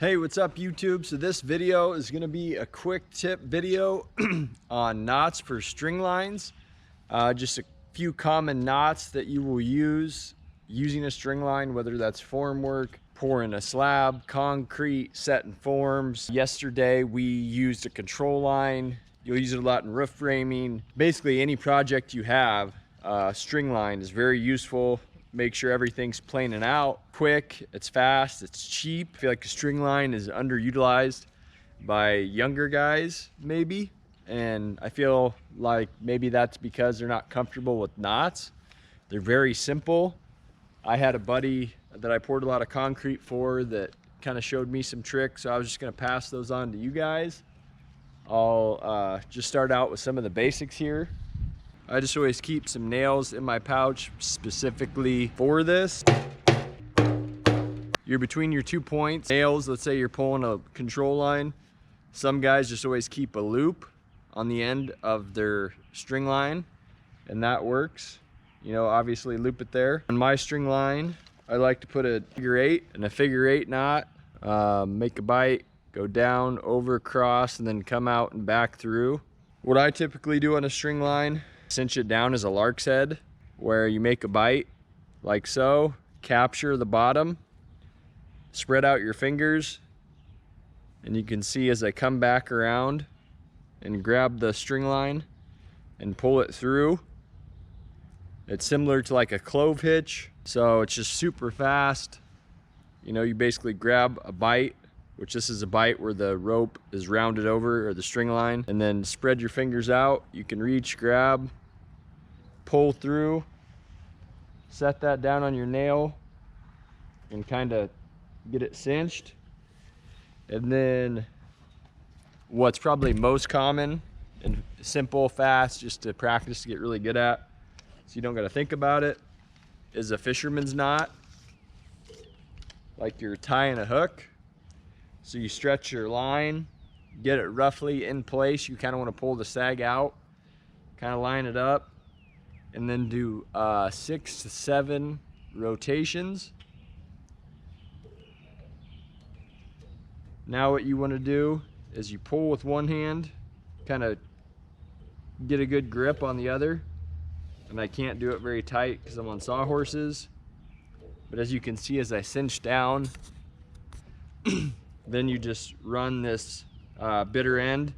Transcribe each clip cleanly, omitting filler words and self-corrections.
Hey, what's up YouTube? So this video is going to be a quick tip video on knots for string lines. Just a few common knots that you will use using a string line, whether that's form work, pouring a slab, concrete, setting forms. Yesterday we used a control line. You'll use it a lot in roof framing. Basically any project you have, string line is very useful. Make sure everything's planing out, quick, it's fast, it's cheap. I feel like a string line is underutilized by younger guys, maybe. And I feel like maybe that's because they're not comfortable with knots. They're very simple. I had a buddy that I poured a lot of concrete for that kind of showed me some tricks, so I was just gonna pass those on to you guys. I'll just start out with some of the basics here. I just always keep some nails in my pouch specifically for this. You're between your 2 points. Nails, let's say you're pulling a control line. Some guys just always keep a loop on the end of their string line, and that works. You know, obviously loop it there. On my string line, I like to put a figure 8 and a figure 8 knot. Make a bite, go down, over, across, and then come out and back through. What I typically do on a string line, cinch it down as a lark's head, where you make a bite like so, capture the bottom, spread out your fingers, and you can see as I come back around and grab the string line and pull it through. It's similar to like a clove hitch, so it's just super fast. You know, you basically grab a bite, which this is a bite where the rope is rounded over, or the string line, and then spread your fingers out. You can reach, grab, pull through, set that down on your nail and kind of get it cinched. And then what's probably most common and simple, fast, just to practice to get really good at, so you don't got to think about it, is a fisherman's knot. Like you're tying a hook. So you stretch your line, get it roughly in place. You kind of want to pull the sag out, kind of line it up, and then do 6 to 7 rotations. Now what you want to do is you pull with one hand, kind of get a good grip on the other. And I can't do it very tight because I'm on sawhorses. But as you can see, as I cinch down, then you just run this bitter end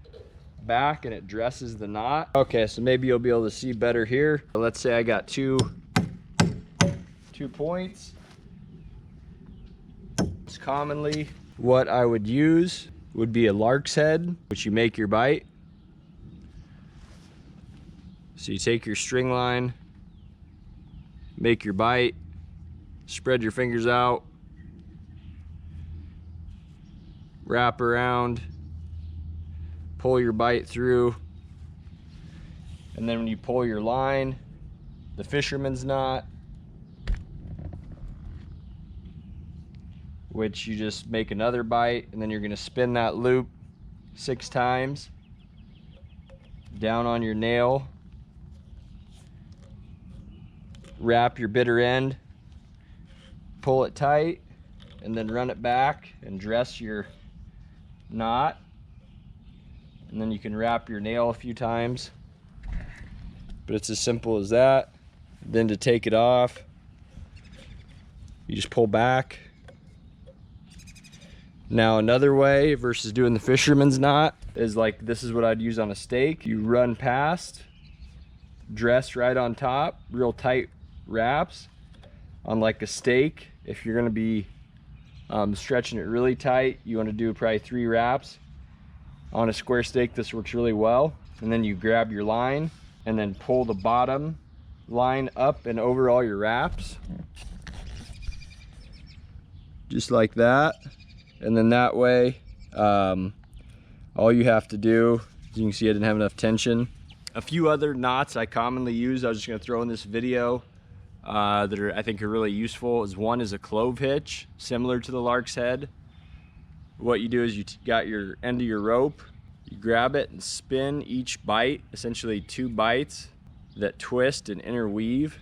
back and it dresses the knot. Okay, so maybe you'll be able to see better here. Let's say I got two points. It's commonly what I would use would be a lark's head, which you make your bite. So you take your string line, make your bite, spread your fingers out, wrap around, pull your bite through, and then when you pull your line, the fisherman's knot, which you just make another bite, and then you're going to spin that loop 6 times down on your nail, wrap your bitter end, pull it tight, and then run it back and dress your knot. And then you can wrap your nail a few times, but it's as simple as that. Then to take it off, you just pull back. Now another way versus doing the fisherman's knot is like, this is what I'd use on a stake. You run past, dress right on top, real tight wraps on like a stake. If you're going to be stretching it really tight, you want to do probably 3 wraps. On a square stake, this works really well. And then you grab your line and then pull the bottom line up and over all your wraps, just like that. And then that way, all you have to do, as you can see, I didn't have enough tension. A few other knots I commonly use, I was just going to throw in this video that I think are really useful. One is a clove hitch, similar to the lark's head. What you do is you got your end of your rope, you grab it and spin each bite, essentially 2 bites that twist and interweave.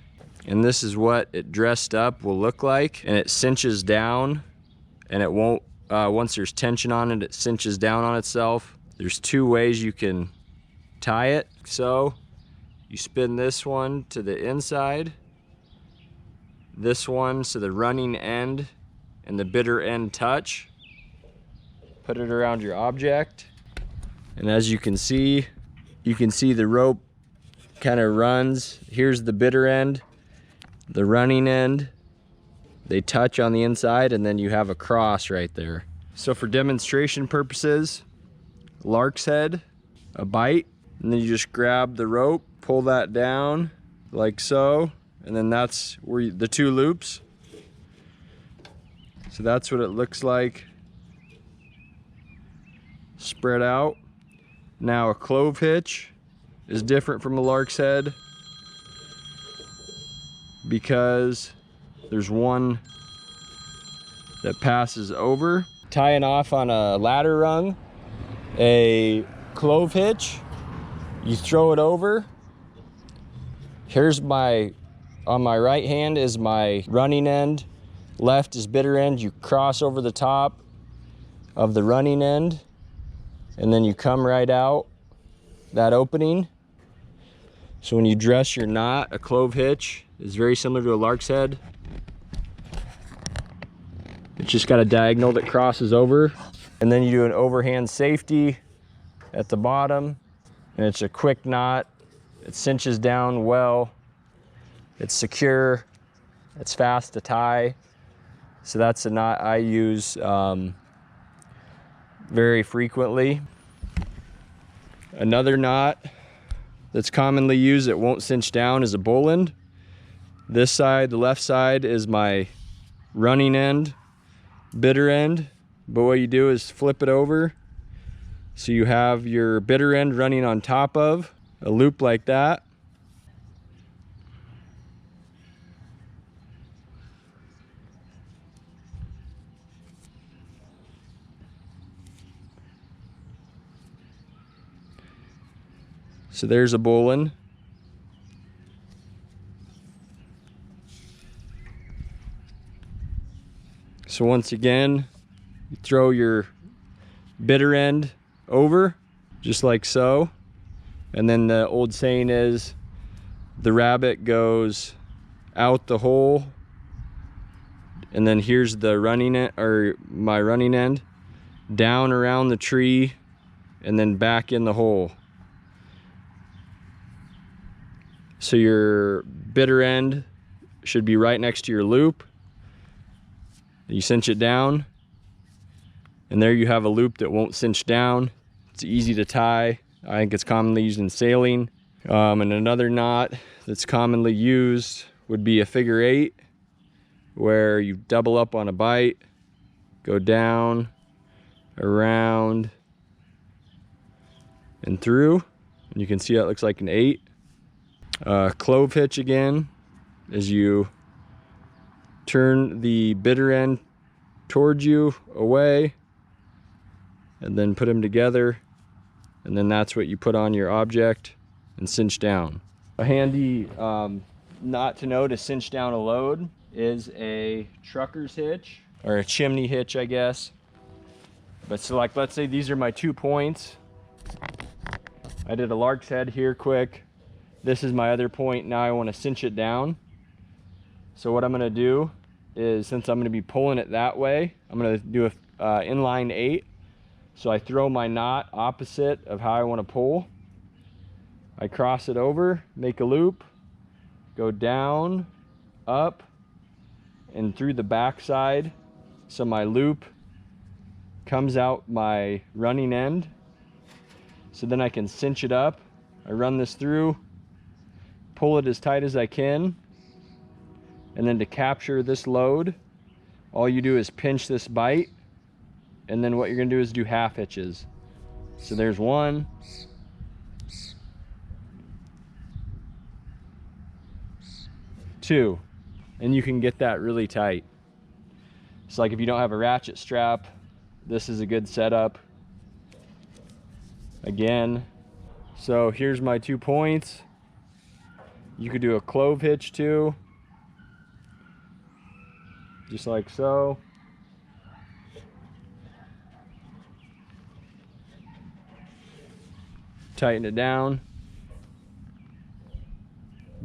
And this is what it dressed up will look like. And it cinches down and it won't once there's tension on it, it cinches down on itself. There's two ways you can tie it. So you spin this one to the inside, this one so the running end and the bitter end touch. Put it around your object, and as you can see the rope kind of runs. Here's the bitter end, the running end. They touch on the inside, and then you have a cross right there. So for demonstration purposes, lark's head, a bite, and then you just grab the rope, pull that down like so, and then that's where the two loops. So that's what it looks like spread out. Now a clove hitch is different from a lark's head because there's one that passes over. Tying off on a ladder rung, a clove hitch, you throw it over. Here's on my right hand is my running end, left is bitter end. You cross over the top of the running end, and then you come right out that opening. So when you dress your knot, a clove hitch is very similar to a lark's head. It's just got a diagonal that crosses over. And then you do an overhand safety at the bottom, and it's a quick knot. It cinches down well. It's secure. It's fast to tie. So that's a knot I use very frequently. Another knot that's commonly used that won't cinch down is a bowline. This side, the left side, is my running end, bitter end, but what you do is flip it over so you have your bitter end running on top of a loop like that. So there's a bowline. So once again, you throw your bitter end over, just like so. And then the old saying is, the rabbit goes out the hole, and then here's the running end, or my running end, down around the tree, and then back in the hole. So your bitter end should be right next to your loop. You cinch it down, and there you have a loop that won't cinch down. It's easy to tie. I think it's commonly used in sailing. And another knot that's commonly used would be a figure 8, where you double up on a bite, go down, around, and through. And you can see how it looks like an 8. Clove hitch again is you turn the bitter end towards you, away, and then put them together, and then that's what you put on your object and cinch down. A handy knot to know to cinch down a load is a trucker's hitch, or a chimney hitch, I guess. But so, like, let's say these are my 2 points. I did a lark's head here quick. This is my other point. Now I want to cinch it down. So what I'm going to do is, since I'm going to be pulling it that way, I'm going to do a inline 8. So I throw my knot opposite of how I want to pull. I cross it over, make a loop, go down, up, and through the back side. So my loop comes out my running end. So then I can cinch it up. I run this through, pull it as tight as I can, and then to capture this load, all you do is pinch this bite, and then what you're gonna do is do half hitches. So there's 1, 2, and you can get that really tight. So like if you don't have a ratchet strap, this is a good setup. Again, so here's my 2 points. You could do a clove hitch too, just like so. tighten it down.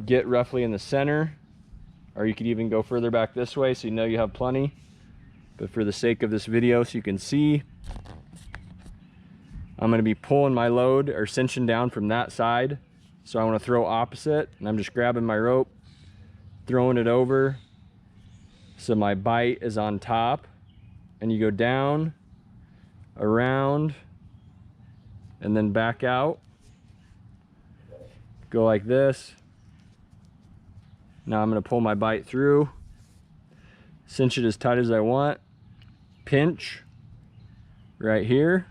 Get roughly in the center, or you could even go further back this way so you know you have plenty. But for the sake of this video, so you can see, I'm going to be pulling my load or cinching down from that side. So I want to throw opposite, and I'm just grabbing my rope, throwing it over so my bite is on top, and you go down, around, and then back out. Go like this. Now I'm going to pull my bite through, cinch it as tight as I want, pinch right here,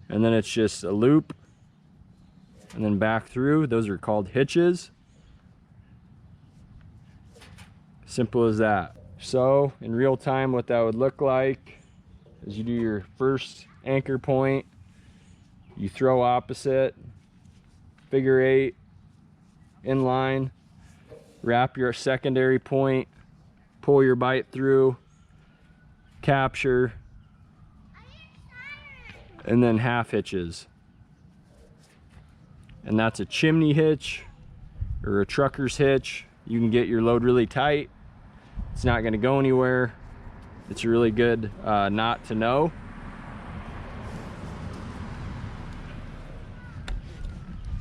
and then it's just a loop, and then back through. Those are called hitches. Simple as that. So in real time, what that would look like is you do your first anchor point, you throw opposite, figure 8, inline, wrap your secondary point, pull your bite through, capture, and then half hitches. And that's a chimney hitch or a trucker's hitch. You can get your load really tight. It's not going to go anywhere. It's a really good knot to know.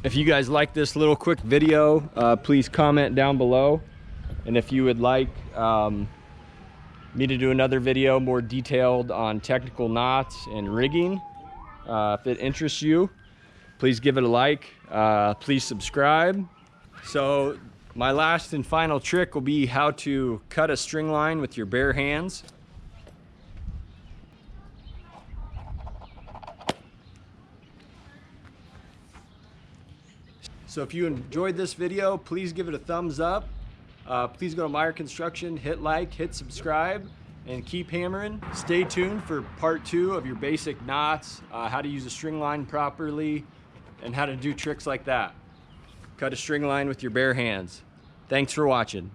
If you guys like this little quick video, please comment down below. And if you would like me to do another video more detailed on technical knots and rigging, if it interests you, please give it a like. Please subscribe. So my last and final trick will be how to cut a string line with your bare hands. So if you enjoyed this video, please give it a thumbs up. Please go to Meyer Construction, hit like, hit subscribe, and keep hammering. Stay tuned for part 2 of your basic knots, how to use a string line properly, and how to do tricks like that. Cut a string line with your bare hands. Thanks for watching.